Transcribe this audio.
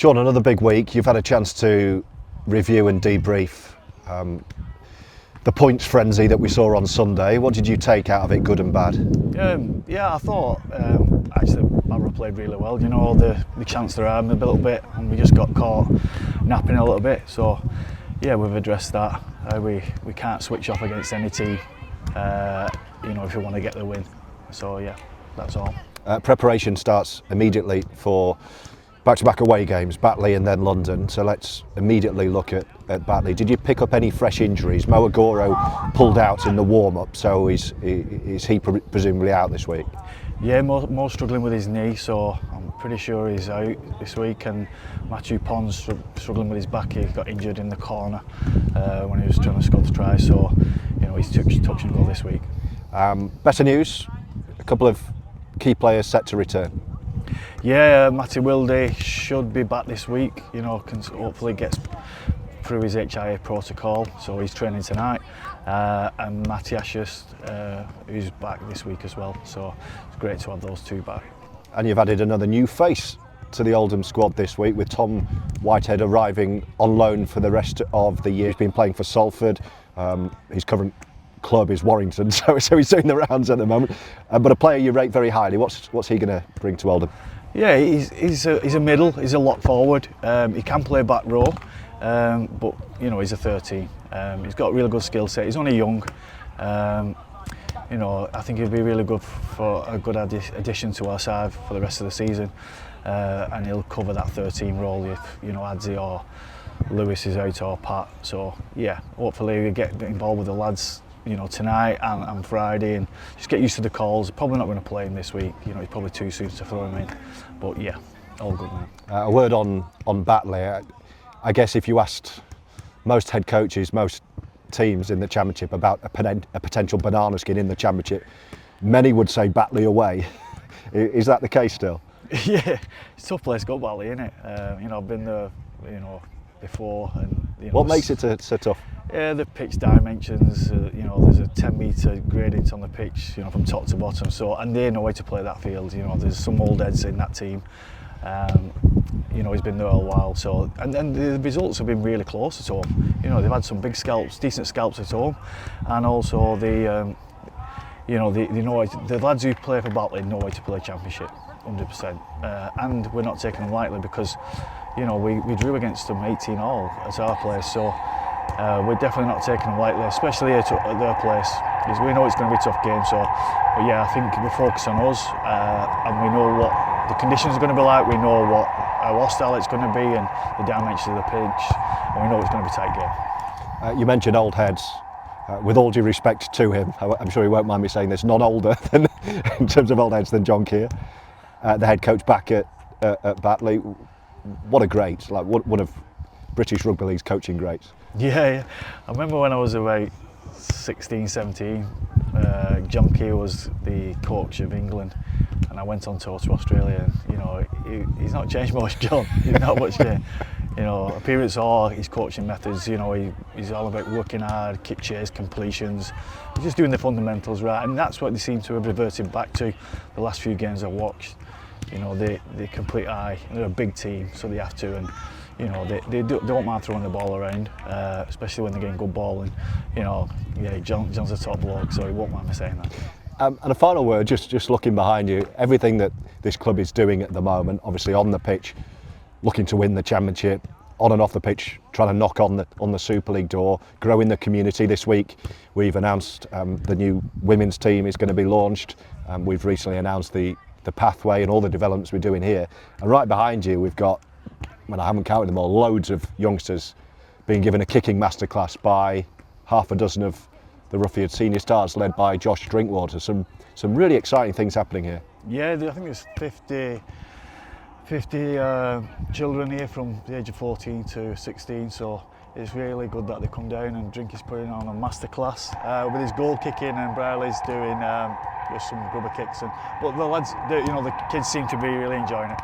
Sean, another big week. You've had a chance to review and debrief the points frenzy that we saw on Sunday. What did you take out of it, good and bad? Yeah, I thought actually Batley played really well. You know, the chance they had a little bit, and we just got caught napping a little bit. So yeah, we've addressed that. We can't switch off against any team. You know, if we want to get the win. So yeah, that's all. Preparation starts immediately for back-to-back away games, Batley and then London. So let's immediately look at Batley. Did you pick up any fresh injuries? Mo Agoro pulled out in the warm-up, so is he presumably out this week? Yeah, Mo struggling with his knee, so I'm pretty sure he's out this week. And Matthew Pond's struggling with his back. He got injured in the corner when he was trying to score the try. So, you know, he's touch and go this week. Better news, a couple of key players set to return. Yeah, Matty Wilde should be back this week. You know, hopefully gets through his HIA protocol, so he's training tonight. And Matty Ashurst, who's back this week as well. So it's great to have those two back. And you've added another new face to the Oldham squad this week, with Tom Whitehead arriving on loan for the rest of the year. He's been playing for Salford. His current club is Warrington, so he's doing the rounds at the moment. But a player you rate very highly. What's he going to bring to Oldham? Yeah, he's a middle. He's a lock forward. He can play back row, but you know, he's a 13. He's got a really good skill set. He's only young. You know, I think he'll be really good for a good addition to our side for the rest of the season, and he'll cover that 13 role if, you know, Adzi or Lewis is out or Pat. So yeah, hopefully we get involved with the lads, you know, tonight and Friday, and just get used to the calls. Probably not going to play him this week. You know, it's probably too soon to throw him in. But yeah, all good, man. A word on Batley. I guess if you asked most head coaches, most teams in the Championship about a potential banana skin in the Championship, many would say Batley away. Is that the case still? Yeah, it's a tough place to go, Batley, isn't it? You know, I've been there, you know, before, and you know, what makes it so tough? Yeah, the pitch dimensions. You know, there's a 10-metre gradient on the pitch, you know, from top to bottom. So, and they know how to play that field. You know, there's some old heads in that team. You know, he's been there a while. So, and the results have been really close at home. You know, they've had some big scalps, decent scalps at home, and also you know, they know the lads who play for Batley know how to play Championship, 100%. And we're not taking them lightly because, you know, we drew against them 18-all at our place. So. We're definitely not taking them lightly, especially at their place, because we know it's going to be a tough game. So, but yeah, I think we focus on us, and we know what the conditions are going to be like. We know how hostile it's going to be, and the dimensions of the pitch, and we know it's going to be a tight game. You mentioned old heads. With all due respect to him, I'm sure he won't mind me saying this, none older than, in terms of old heads, than John Kear, the head coach back at Batley. What a great, like one of British Rugby League's coaching greats. Yeah, I remember when I was about 16, 17, John Kear was the coach of England, and I went on tour to Australia, and you know, he's not changed much, John. He's not much changed. You know, appearance or his coaching methods, you know, he's all about working hard, kick chase, completions. He's just doing the fundamentals right, and that's what they seem to have reverted back to the last few games I watched. You know, they complete eye. They're a big team, so they have to, and you know, they don't mind throwing the ball around, especially when they're getting good ball. And you know, yeah, John's a top bloke, so he won't mind me saying that. And a final word, just looking behind you, everything that this club is doing at the moment, obviously on the pitch, looking to win the Championship, on and off the pitch, trying to knock on the Super League door, growing the community. This week we've announced the new women's team is going to be launched. We've recently announced the pathway and all the developments we're doing here. And right behind you we've got, when I haven't counted them all, loads of youngsters being given a kicking masterclass by half a dozen of the Ruffield senior stars, led by Josh Drinkwater. Some really exciting things happening here. Yeah, I think there's 50 children here from the age of 14 to 16, so it's really good that they come down, and Drink is putting on a masterclass with his goal kicking, and Briley's doing just some rubber kicks. But the lads, you know, the kids seem to be really enjoying it.